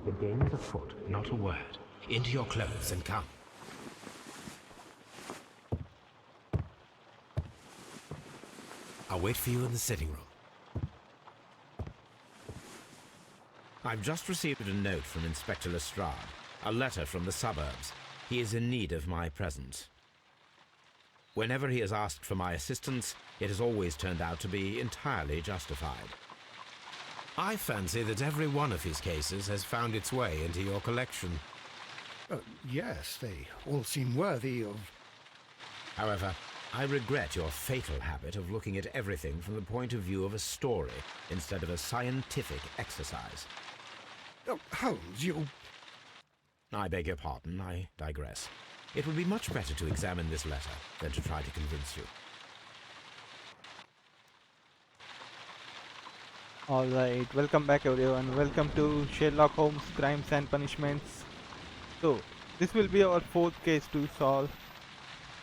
The game is afoot. Not a word. Into your clothes and come. I'll wait for you in the sitting room. I've just received a note from Inspector Lestrade, a letter from the suburbs. He is in need of my presence. Whenever he has asked for my assistance, it has always turned out to be entirely justified. I fancy that every one of his cases has found its way into your collection. Yes, they all seem worthy of... However, I regret your fatal habit of looking at everything from the point of view of a story instead of a scientific exercise. Oh, Holmes, you... I beg your pardon, I digress. It would be much better to examine this letter than to try to convince you. Alright, welcome back everyone. Welcome to Sherlock Holmes Crimes and Punishments. So, this will be our fourth case to solve.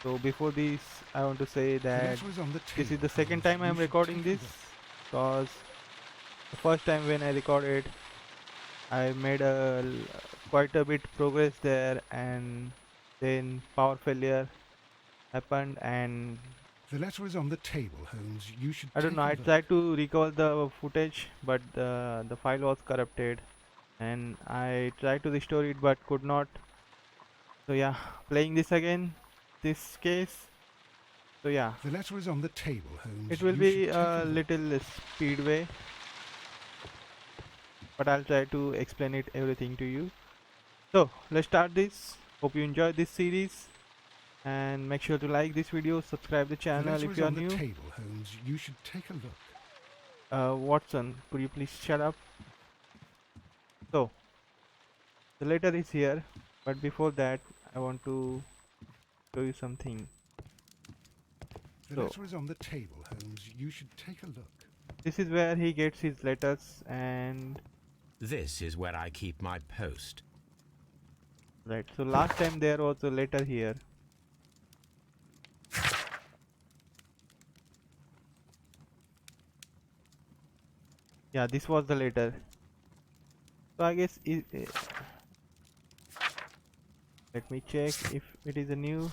So before this, I want to say that this is the second time I am recording this, because the first time when I recorded, I made quite a bit progress there, and then power failure happened, and The letter is on the table, Holmes. You should I don't know, I tried to recall the footage, but the file was corrupted, and I tried to restore it but could not. So yeah, playing this again, this case. So yeah, The letter is on the table, Holmes. it will be a little speedway, but I'll try to explain it everything to you. So let's start this. Hope you enjoyed this series, and make sure to like this video, subscribe the channel if you are new. The table, Holmes. You should take a look. Watson, could you please shut up? So the letter is here, but before that I want to show you something. The letter is on the table, Holmes. You should take a look. This is where he gets his letters, and This is where I keep my post. right, so last time there was a letter here. Yeah, this was the letter. So I guess let me check if it is a new.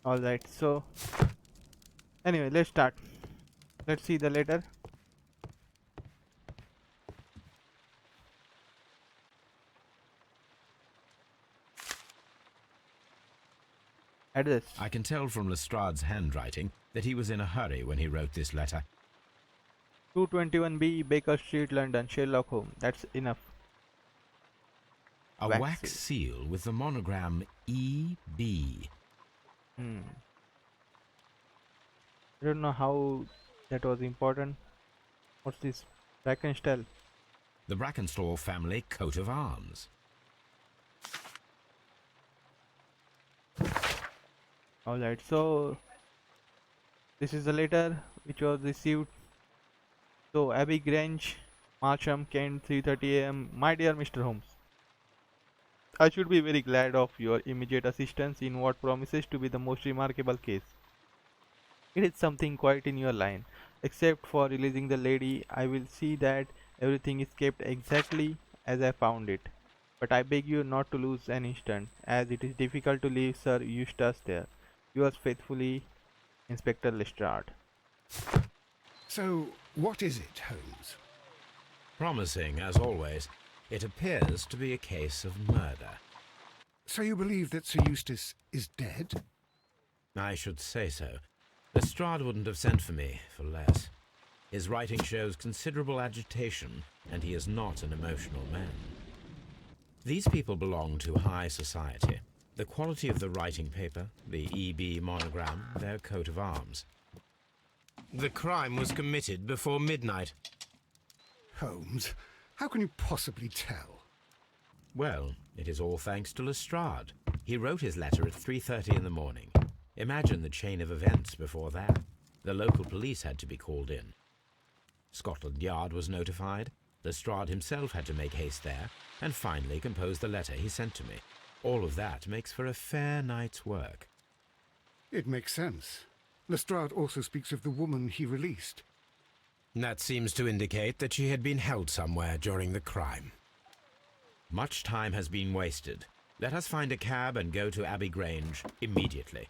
Alright, so anyway, let's start. Let's see the letter. Address. I can tell from Lestrade's handwriting that he was in a hurry when he wrote this letter. 221B Baker Street, London, Sherlock Holmes. That's enough. A wax seal with the monogram E.B. I don't know how that was important. What's this? Brackenstall. The Brackenstall family coat of arms. Alright, so this is the letter which was received. So Abbey Grange, Marsham, Kent, 3:30 AM. My dear Mr. Holmes, I should be very glad of your immediate assistance in what promises to be the most remarkable case. It is something quite in your line. Except for releasing the lady, I will see that everything is kept exactly as I found it. But I beg you not to lose an instant, as it is difficult to leave Sir Eustace there. Yours faithfully, Inspector Lestrade. So, what is it, Holmes? Promising, as always, it appears to be a case of murder. So you believe that Sir Eustace is dead? I should say so. Lestrade wouldn't have sent for me for less. His writing shows considerable agitation, and he is not an emotional man. These people belong to high society. The quality of the writing paper, the E.B. monogram, their coat of arms. The crime was committed before midnight. Holmes, how can you possibly tell? Well, it is all thanks to Lestrade. He wrote his letter at 3:30 in the morning. Imagine the chain of events before that. The local police had to be called in. Scotland Yard was notified. Lestrade himself had to make haste there, and finally compose the letter he sent to me. All of that makes for a fair night's work. It makes sense. Lestrade also speaks of the woman he released. That seems to indicate that she had been held somewhere during the crime. Much time has been wasted. Let us find a cab and go to Abbey Grange immediately.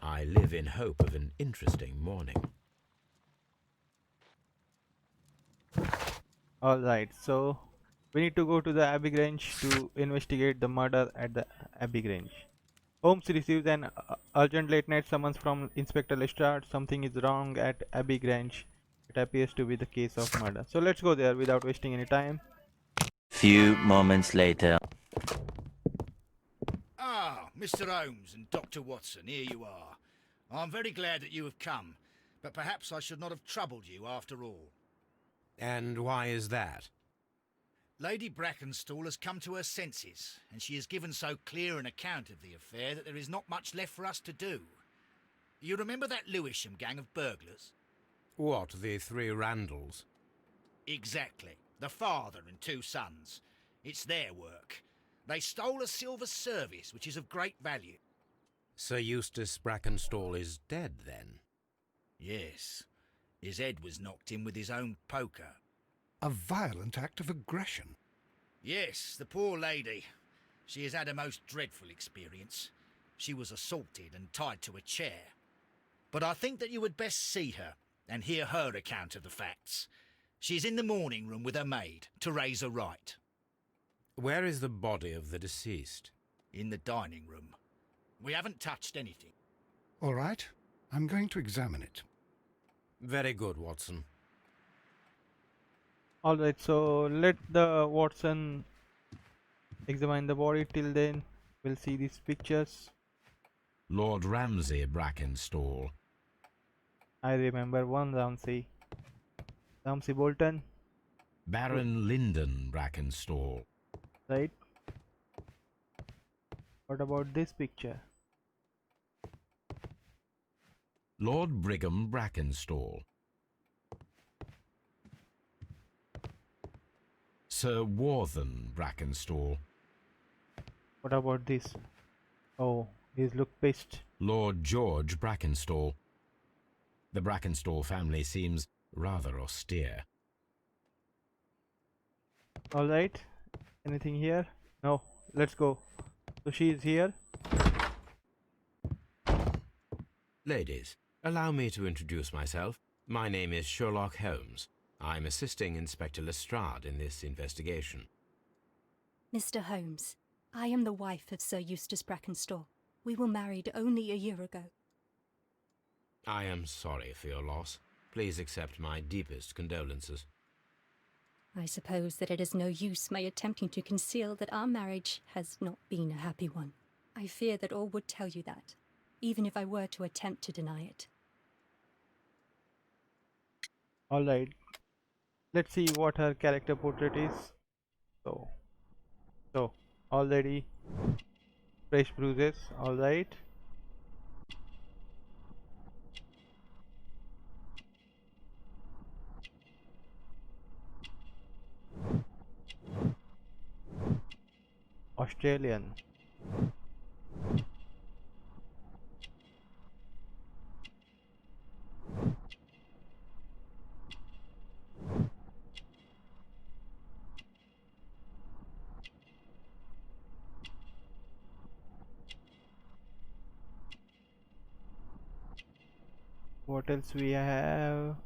I live in hope of an interesting morning. Alright, so we need to go to the Abbey Grange to investigate the murder at the Abbey Grange. Holmes receives an urgent late night summons from Inspector Lestrade. Something is wrong at Abbey Grange. It appears to be the case of murder. So let's go there without wasting any time. Few moments later. Ah, Mr. Holmes and Dr. Watson, here you are. I'm very glad that you have come, but perhaps I should not have troubled you after all. And why is that? Lady Brackenstall has come to her senses, and she has given so clear an account of the affair that there is not much left for us to do. You remember that Lewisham gang of burglars? What, the three Randalls? Exactly. The father and two sons. It's their work. They stole a silver service, which is of great value. Sir Eustace Brackenstall is dead, then? Yes. His head was knocked in with his own poker. A violent act of aggression. Yes, the poor lady. She has had a most dreadful experience. She was assaulted and tied to a chair. But I think that you would best see her and hear her account of the facts. She's in the morning room with her maid to raise a right. Where is the body of the deceased? In the dining room. We haven't touched anything. All right, I'm going to examine it. Very good, Watson. Alright, so let the Watson examine the body. Till then, we'll see these pictures. Lord Ramsay Brackenstall. I remember one Ramsay. Ramsay Bolton, Baron Lyndon Brackenstall. right? What about this picture? Lord Brigham Brackenstall. Sir Warthen Brackenstall. What about this? Oh, he's look pissed. Lord George Brackenstall. The Brackenstall family seems rather austere. Alright, anything here? No, let's go. So she is here. Ladies, allow me to introduce myself. My name is Sherlock Holmes. I'm assisting Inspector Lestrade in this investigation. Mr. Holmes, I am the wife of Sir Eustace Brackenstall. We were married only a year ago. I am sorry for your loss. Please accept my deepest condolences. I suppose that it is no use my attempting to conceal that our marriage has not been a happy one. I fear that all would tell you that, even if I were to attempt to deny it. Alright, let's see what her character portrait is. So already fresh bruises. Alright. Australian. What else we have?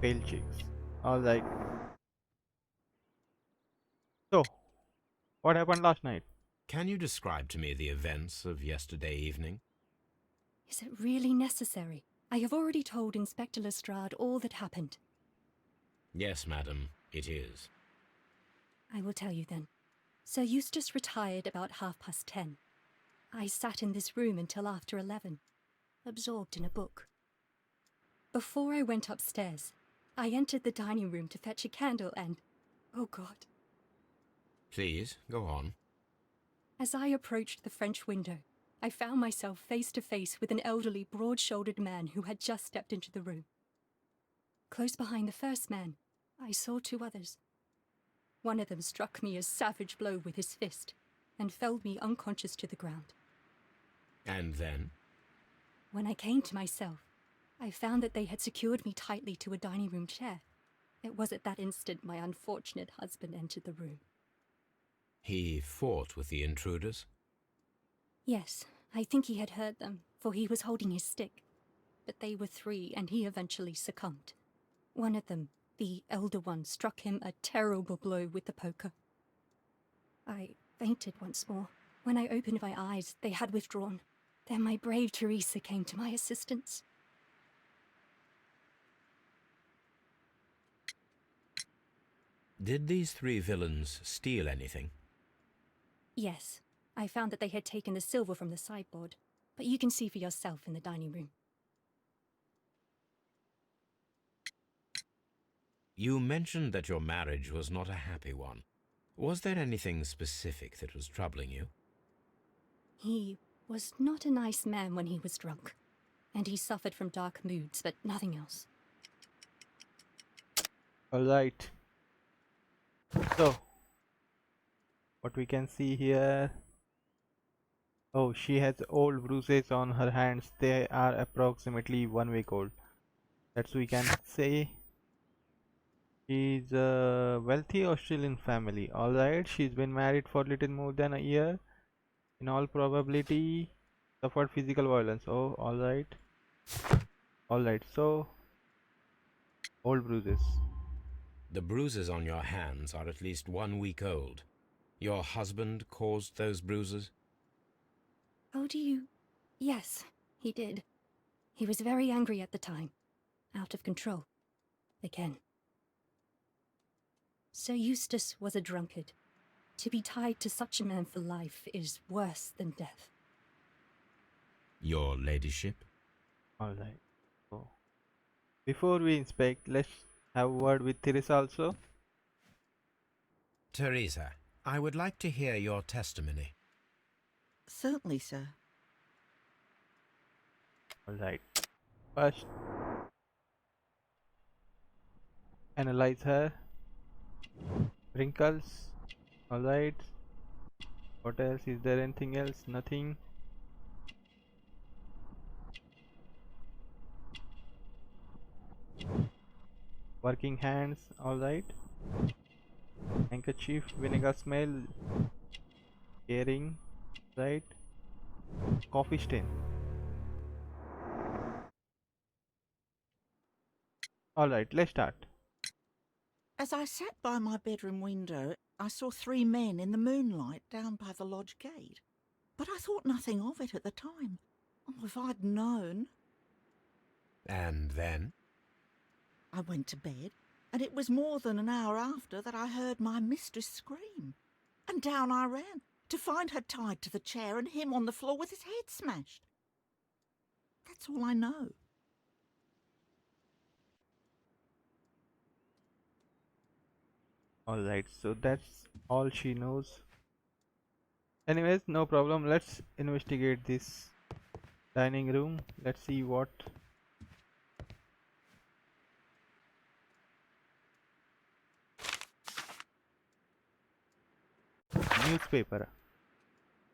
Pale cheeks. Alright. So, what happened last night? Can you describe to me the events of yesterday evening? Is it really necessary? I have already told Inspector Lestrade all that happened. Yes, madam, it is. I will tell you then. Sir Eustace retired about 10:30. I sat in this room until after 11, absorbed in a book. Before I went upstairs, I entered the dining room to fetch a candle and... oh God. Please, go on. As I approached the French window, I found myself face to face with an elderly, broad-shouldered man who had just stepped into the room. Close behind the first man, I saw two others. One of them struck me a savage blow with his fist and felled me unconscious to the ground. And then? When I came to myself, I found that they had secured me tightly to a dining room chair. It was at that instant my unfortunate husband entered the room. He fought with the intruders? Yes, I think he had heard them, for he was holding his stick. But they were 3, and he eventually succumbed. One of them, the elder one, struck him a terrible blow with the poker. I fainted once more. When I opened my eyes, they had withdrawn. Then my brave Teresa came to my assistance. Did these 3 villains steal anything? Yes, I found that they had taken the silver from the sideboard, but you can see for yourself in the dining room. You mentioned that your marriage was not a happy one. Was there anything specific that was troubling you? He was not a nice man when he was drunk, and he suffered from dark moods, but nothing else. Alright. So, what we can see here. Oh, she has old bruises on her hands. They are approximately 1 week old. That's we can say. She's a wealthy Australian family. Alright, she's been married for little more than a year. In all probability, suffered physical violence. Oh, alright. Alright, so old bruises. The bruises on your hands are at least 1 week old. Your husband caused those bruises? How do you... Yes, he did. He was very angry at the time. Out of control. Again. Sir Eustace was a drunkard. To be tied to such a man for life is worse than death. Your ladyship? Alright. So, before we inspect, let's have a word with Teresa also. Teresa, I would like to hear your testimony. Certainly, sir. Alright. First, analyze her. Wrinkles. Alright. What else? Is there anything else? Nothing. Working hands. Alright. Handkerchief. Vinegar smell. Earring. Right. Coffee stain. Alright, let's start. As I sat by my bedroom window, I saw 3 men in the moonlight down by the lodge gate. But I thought nothing of it at the time. Oh, if I'd known. And then? I went to bed, and it was more than an hour after that I heard my mistress scream. And down I ran, to find her tied to the chair and him on the floor with his head smashed. That's all I know. Alright, so that's all she knows. Anyways, no problem. Let's investigate this dining room. Let's see what. Newspaper.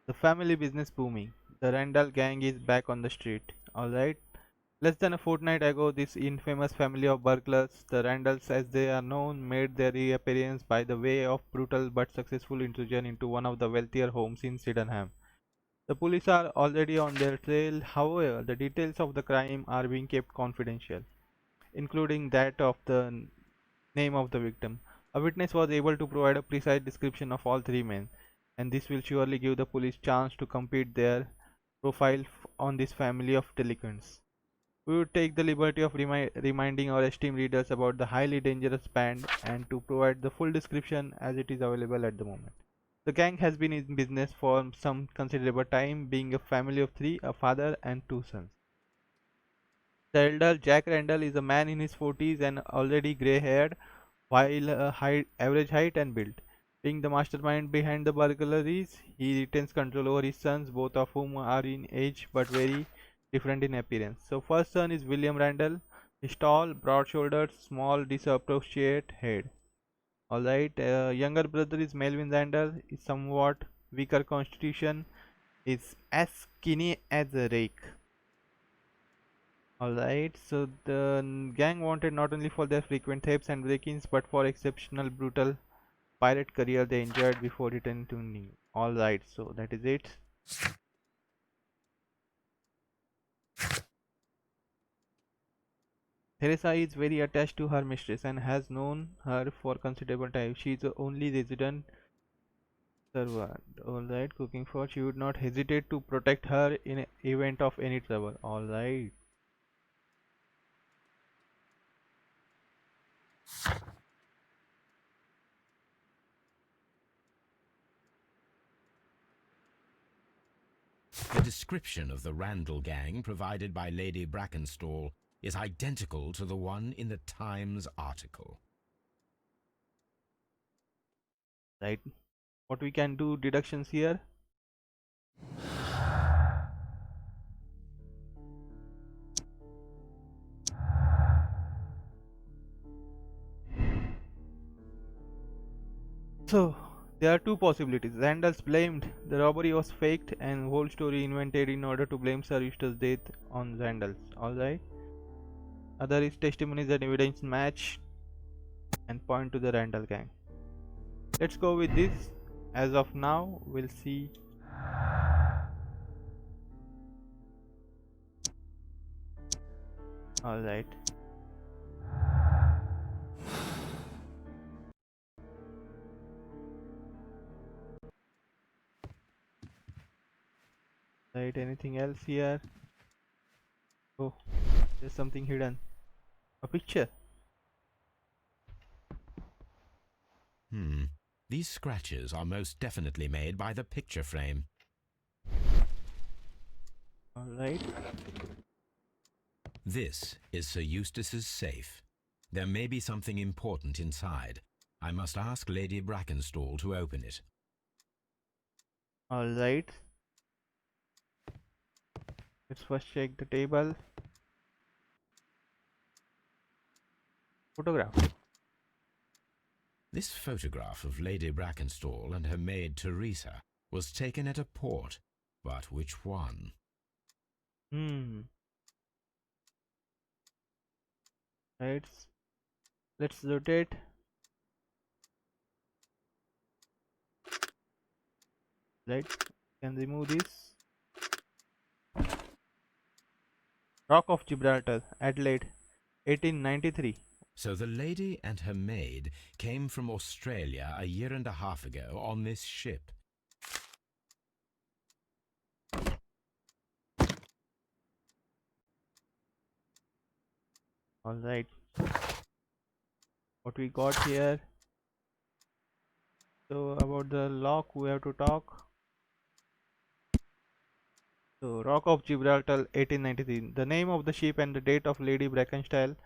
The family business booming. The Randall gang is back on the street. Alright. Less than a fortnight ago, this infamous family of burglars, the Randalls as they are known, made their reappearance by the way of brutal but successful intrusion into one of the wealthier homes in Sydenham. The police are already on their trail, however, the details of the crime are being kept confidential, including that of the name of the victim. A witness was able to provide a precise description of all 3 men, and this will surely give the police chance to complete their profile on this family of delinquents. We would take the liberty of reminding our esteemed readers about the highly dangerous band and to provide the full description as it is available at the moment. The gang has been in business for some considerable time, being a family of 3, a father and 2 sons. The elder, Jack Randall, is a man in his 40s and already grey-haired, while average height and build. Being the mastermind behind the burglaries, he retains control over his sons, both of whom are in age but very different in appearance. So first son is William Randall. He's tall, broad-shouldered, small, disassociate head. Alright, younger brother is Melvin Zander, is somewhat weaker constitution, is as skinny as a rake. Alright, so the gang wanted not only for their frequent thefts and break-ins but for exceptional brutal pirate career they enjoyed before returning to New. Alright, so that is it. Teresa is very attached to her mistress and has known her for considerable time. She is the only resident servant. Alright, cooking for. She would not hesitate to protect her in event of any trouble. Alright. The description of the Randall gang provided by Lady Brackenstall is identical to the one in the Times article. Right. What we can do deductions here. So there are two possibilities. Randall's blamed the robbery was faked and whole story invented in order to blame Sir Eustace's death on Randall's. Alright. Other is testimonies and evidence match and point to the Randall gang. Let's go with this. As of now, we'll see. Alright. Right, anything else here? Oh, there's something hidden. A picture. These scratches are most definitely made by the picture frame. Alright. This is Sir Eustace's safe. There may be something important inside. I must ask Lady Brackenstall to open it. Alright. Let's first check the table. Photograph. This photograph of Lady Brackenstall and her maid Teresa was taken at a port, but which one? Right. Let's rotate. Right. Can remove this. Rock of Gibraltar, Adelaide, 1893. So the lady and her maid came from Australia a year and a half ago on this ship. Alright. What we got here? So about the lock we have to talk. So Rock of Gibraltar 1893. The name of the ship and the date of Lady Brackenstall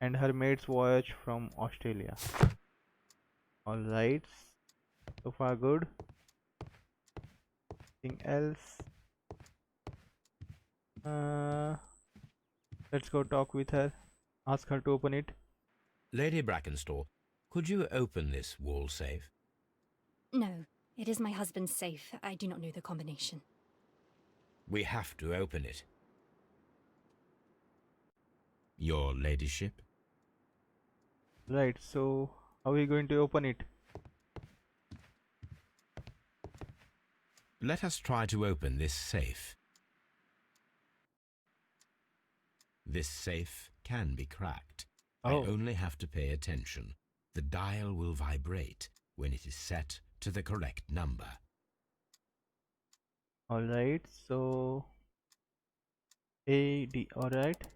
and her maid's voyage from Australia. Alright. So far good. Anything else? Let's go talk with her. Ask her to open it. Lady Brackenstall, could you open this wall safe? No, it is my husband's safe. I do not know the combination. We have to open it. Your ladyship? Right, so how are we going to open it? Let us try to open this safe. This safe can be cracked. I Oh. only have to pay attention. The dial will vibrate when it is set to the correct number. Alright, so AD, alright.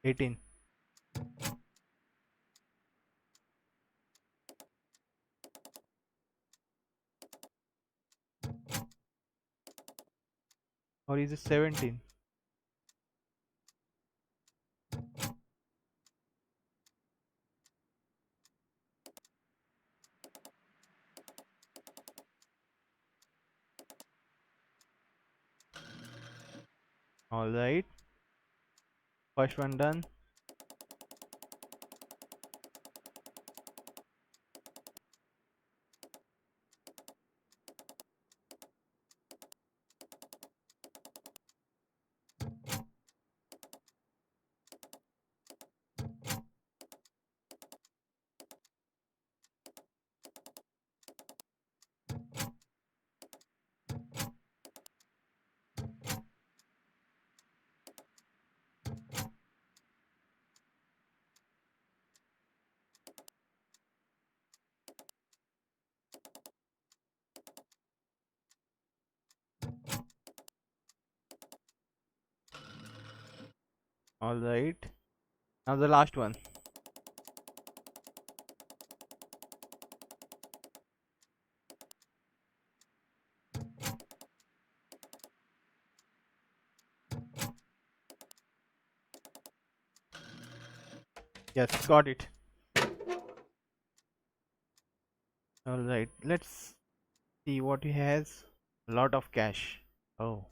$18. Or is it 17? Alright. First one done. Alright. Now the last one. Yes, got it. Alright, let's see what he has. A lot of cash. Oh.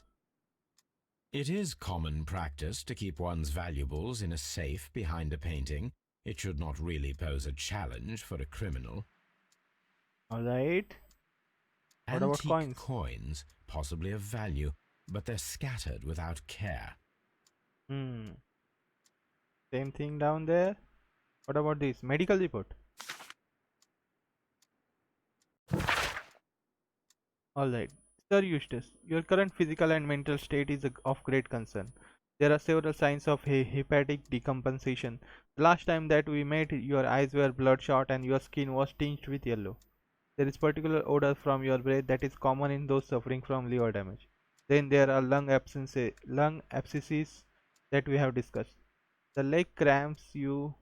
It is common practice to keep one's valuables in a safe behind a painting. It should not really pose a challenge for a criminal. Alright. What about Antique coins? coins, possibly of value, but they're scattered without care. Same thing down there. What about this? Medical report. Alright. Sir Eustace, your current physical and mental state is of great concern. There are several signs of hepatic decompensation. The last time that we met, your eyes were bloodshot and your skin was tinged with yellow. There is particular odor from your breath that is common in those suffering from liver damage. Then there are lung abscesses that we have discussed. The leg cramps you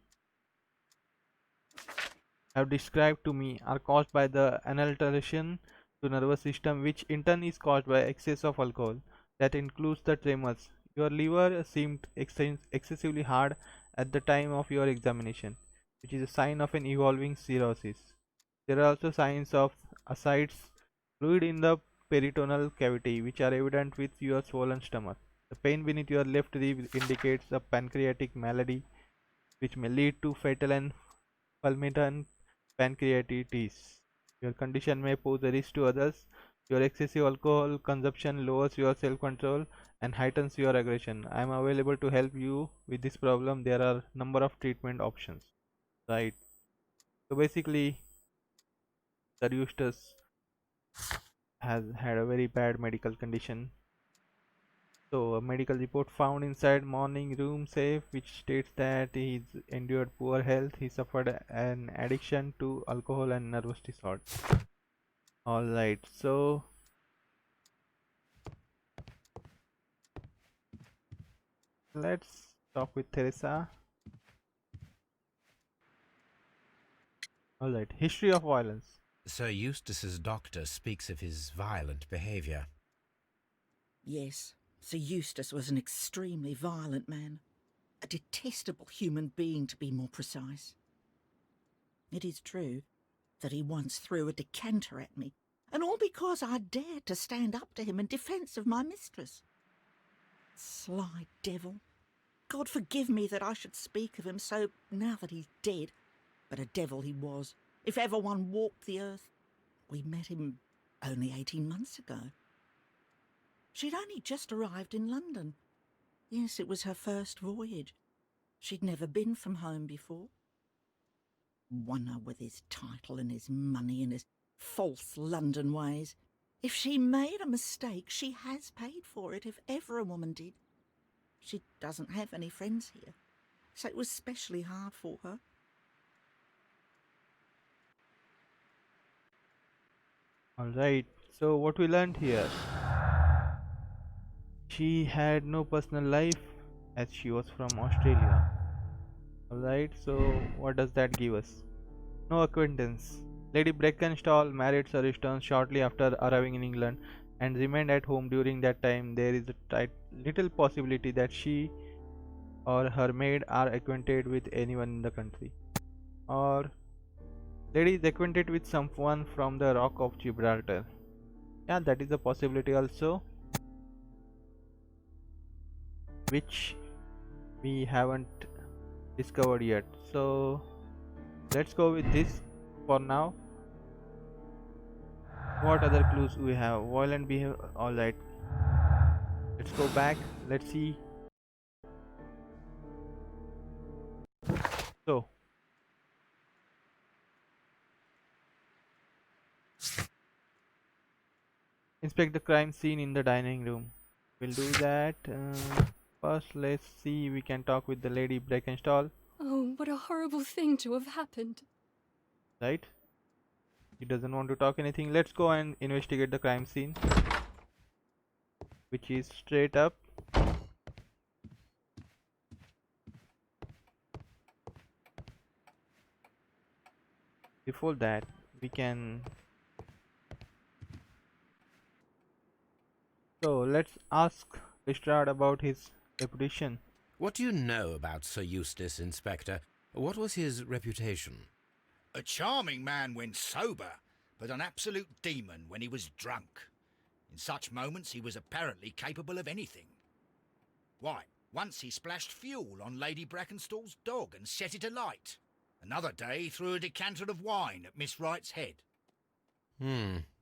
have described to me are caused by the unalteration to nervous system, which in turn is caused by excess of alcohol. That includes the tremors. Your liver seemed excessively hard at the time of your examination, which is a sign of an evolving cirrhosis. There are also signs of ascites, fluid in the peritoneal cavity, which are evident with your swollen stomach. The pain beneath your left rib indicates a pancreatic malady, which may lead to fatal and fulminant pancreatitis. Your condition may pose a risk to others. Your excessive alcohol consumption lowers your self-control and heightens your aggression. I am available to help you with this problem. There are number of treatment options. Right. So basically, the Eustace has had a very bad medical condition. So a medical report found inside morning room safe, which states that he's endured poor health. He suffered an addiction to alcohol and nervous disorder. Alright, so let's talk with Teresa. Alright, history of violence. Sir Eustace's doctor speaks of his violent behaviour. Yes, Sir Eustace was an extremely violent man. A detestable human being, to be more precise. It is true that he once threw a decanter at me, and all because I dared to stand up to him in defence of my mistress. Sly devil. God forgive me that I should speak of him so now that he's dead, but a devil he was, if ever one walked the earth. We met him only 18 months ago. She'd only just arrived in London. Yes, it was her first voyage. She'd never been from home before. Wonder with his title and his money and his false London ways. If she made a mistake, she has paid for it, if ever a woman did. She doesn't have any friends here, so it was specially hard for her. Alright, so what we learned here. She had no personal life as she was from Australia. Alright, so what does that give us? No acquaintance. Lady Brackenstall married Sir Eustace shortly after arriving in England and remained at home during that time. There is a little possibility that she or her maid are acquainted with anyone in the country. Or lady is acquainted with someone from the Rock of Gibraltar. Yeah, that is a possibility also. which we haven't discovered yet. So let's go with this for now. What other clues we have? Violent behavior. Alright. Let's go back. Let's see. So inspect the crime scene in the dining room. We'll do that. First, let's see. We can talk with the lady Breckenstall. Oh, what a horrible thing to have happened. Right? He doesn't want to talk anything. Let's go and investigate the crime scene, which is straight up. Before that, we can. So let's ask Lestrade about his reputation. What do you know about Sir Eustace, Inspector? What was his reputation? A charming man when sober, but an absolute demon when he was drunk. In such moments he was apparently capable of anything. Why, once he splashed fuel on Lady Brackenstall's dog and set it alight. Another day he threw a decanter of wine at Miss Wright's head.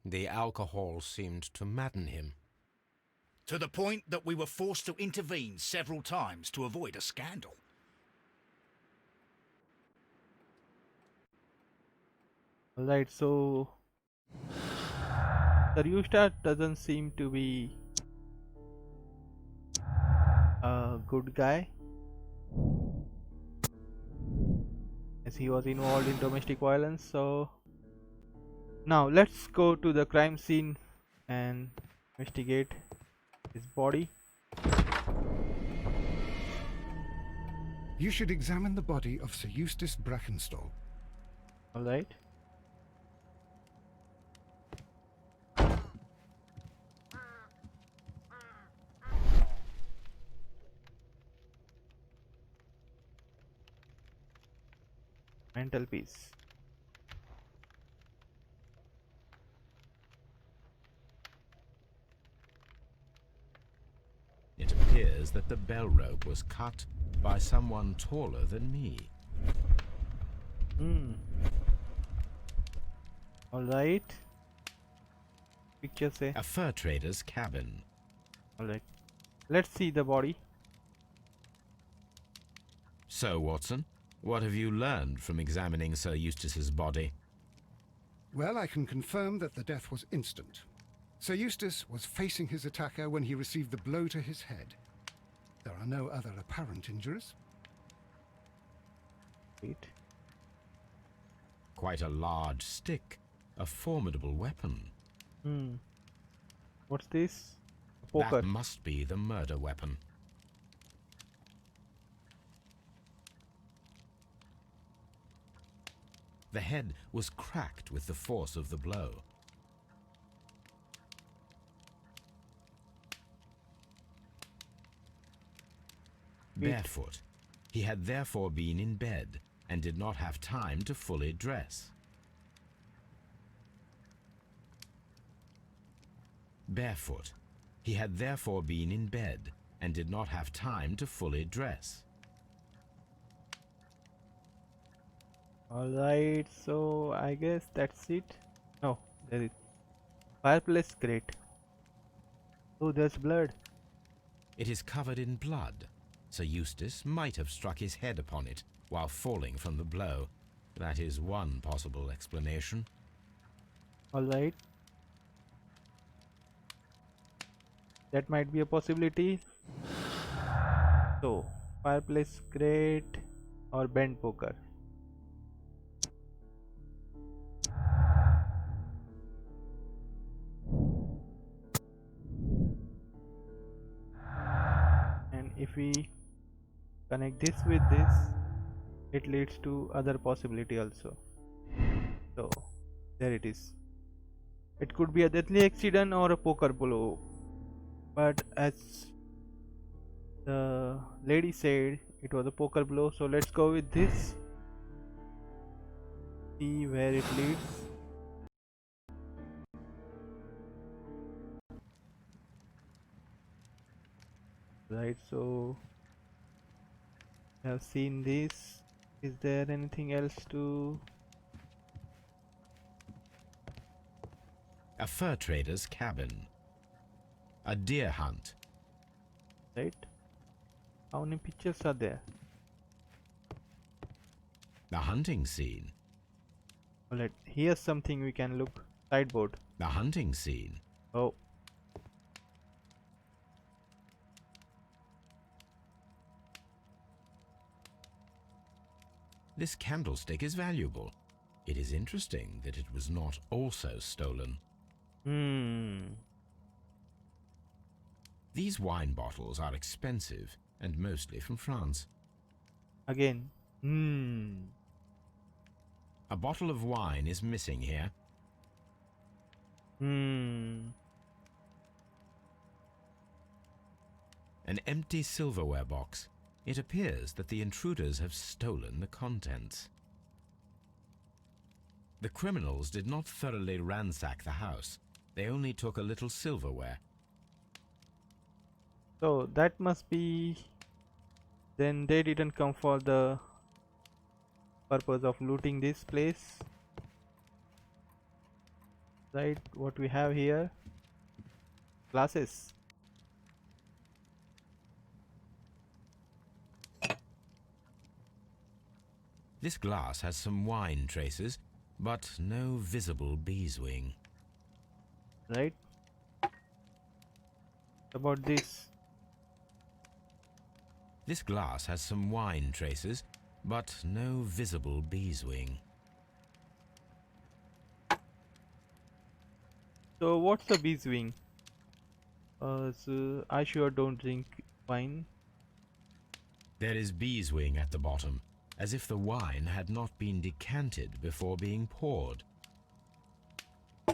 The alcohol seemed to madden him. To the point that we were forced to intervene several times to avoid a scandal. Alright, so Sir Eustace doesn't seem to be a good guy, as he was involved in domestic violence. So now let's go to the crime scene and investigate his body. You should examine the body of Sir Eustace Brackenstall. Alright. Mental peace. It appears that the bell rope was cut by someone taller than me. Alright. Picture say. A fur trader's cabin. Alright. Let's see the body. So, Watson, what have you learned from examining Sir Eustace's body? Well, I can confirm that the death was instant. Sir Eustace was facing his attacker when he received the blow to his head. There are no other apparent injuries. Wait. Quite a large stick, a formidable weapon. What's this? A poker. That must be the murder weapon. The head was cracked with the force of the blow. Barefoot, he had therefore been in bed and did not have time to fully dress. Barefoot, he had therefore been in bed and did not have time to fully dress. Alright, so I guess that's it. No, there is fireplace grate. Oh, there's blood. It is covered in blood. Sir Eustace might have struck his head upon it while falling from the blow. That is one possible explanation. Alright. That might be a possibility. So, fireplace grate or bent poker. And if we connect this with this, it leads to other possibility also. So there it is. It could be a deadly accident or a poker blow, but as the lady said, it was a poker blow. So let's go with this, see where it leads. Right, so I have seen this. Is there anything else to... A fur trader's cabin. A deer hunt. Right? How many pictures are there? The hunting scene. Alright, here's something we can look. Sideboard. The hunting scene. Oh. This candlestick is valuable. It is interesting that it was not also stolen. These wine bottles are expensive and mostly from France. Again. A bottle of wine is missing here. An empty silverware box. It appears that the intruders have stolen the contents. The criminals did not thoroughly ransack the house. They only took a little silverware. So that must be... Then they didn't come for the purpose of looting this place. Right, what we have here? Glasses. This glass has some wine traces, but no visible beeswing. Right? About this. This glass has some wine traces, but no visible beeswing. So what's the beeswing? So I sure don't drink wine. There is beeswing at the bottom, as if the wine had not been decanted before being poured.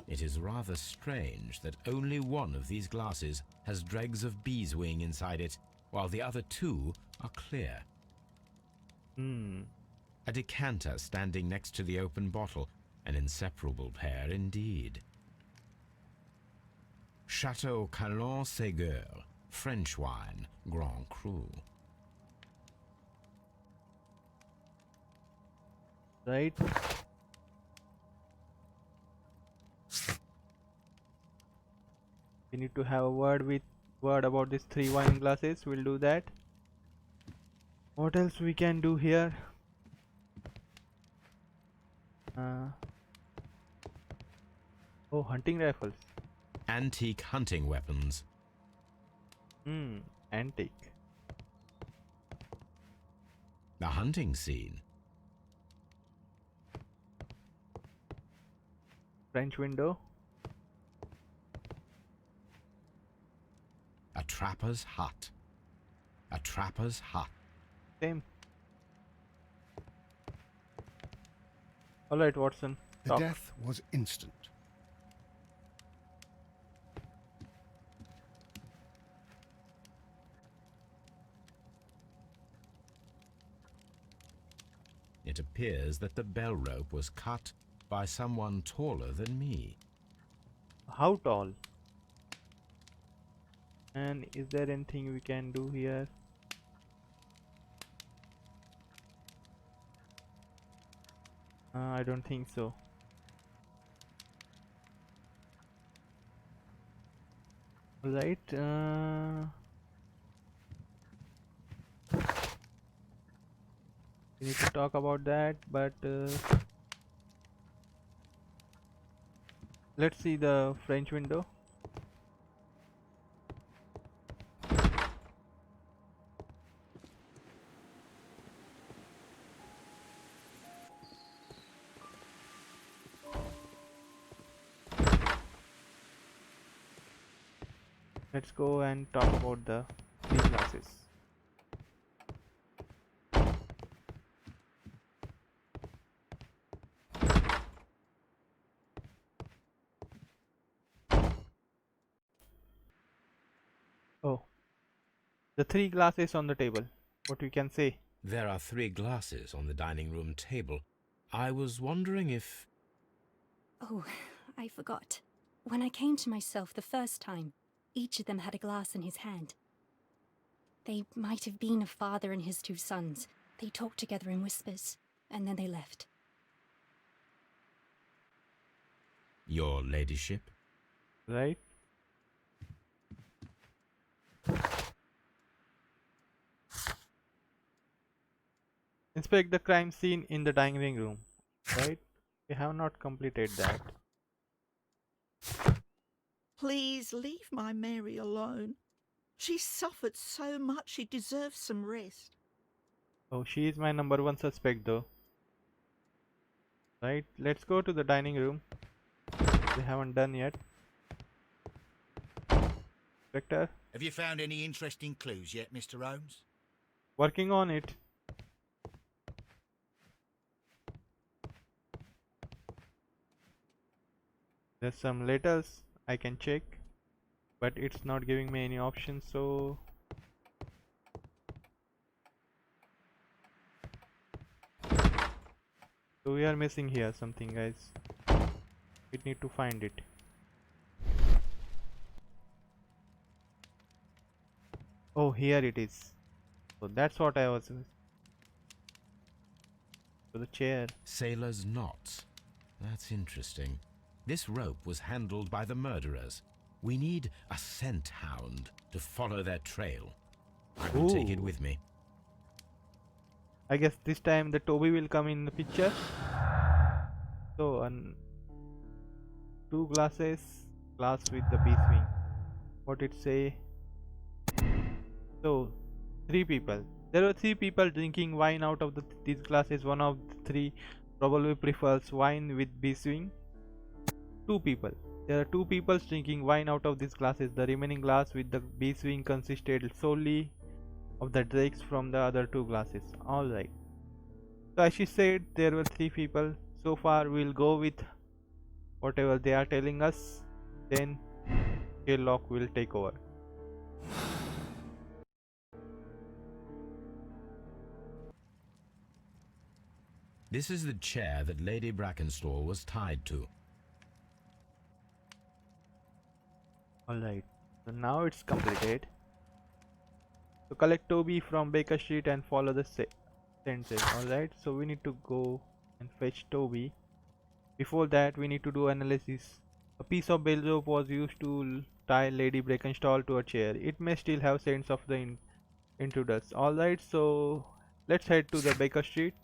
It is rather strange that only one of these glasses has dregs of beeswing inside it, while the other two are clear. A decanter standing next to the open bottle, an inseparable pair indeed. Chateau Calon Ségur, French wine, Grand Cru. Right? We need to have a word about these 3 wine glasses. We'll do that. What else we can do here? Oh, hunting rifles. Antique hunting weapons. Antique. The hunting scene. French window. A trapper's hut. A trapper's hut. Same. Alright, Watson. The Talk. death was instant. It appears that the bell rope was cut by someone taller than me. How tall? And is there anything we can do here? I don't think so. Right. We need to talk about that, but let's see the French window. Let's go and talk about the 3 classes. Oh, the 3 glasses on the table. What we can say? There are 3 glasses on the dining room table. I was wondering if... Oh, I forgot. When I came to myself the first time, each of them had a glass in his hand. They might have been a father and his 2 sons. They talked together in whispers, and then they left. Your ladyship? Right? Inspect the crime scene in the dining room. Right? We have not completed that. Please leave my Mary alone. She's suffered so much, she deserves some rest. Oh, she is my number 1 suspect though. Right? Let's go to the dining room. We haven't done yet. Inspector, Have you found any interesting clues yet, Mr. Holmes? working on it. There's some letters I can check, but it's not giving me any options, so we are missing here something, guys. We need to find it. Oh, here it is. So that's what I was. So the chair. Sailor's knots. That's interesting. This rope was handled by the murderers. We need a scent hound to follow their trail. I will take it Ooh. with me. I guess this time the Toby will come in the picture. So 2 glasses, glass with the bee swing. What it say? So 3 people. There were 3 people drinking wine out of these glasses. One of the 3 probably prefers wine with bee swing. 2 people. There are 2 people drinking wine out of these glasses. The remaining glass with the bee swing consisted solely of the dregs from the other 2 glasses. Alright. So as she said, there were 3 people. So far we'll go with whatever they are telling us. Then Sherlock will take over. This is the chair that Lady Brackenstall was tied to. Alright, so now it's completed. So collect Toby from Baker Street and follow the sentence. Alright, so we need to go and fetch Toby. Before that, we need to do analysis. A piece of bell rope was used to tie Lady Brackenstall to a chair. It may still have scents of the intruders. Alright, so let's head to the Baker Street.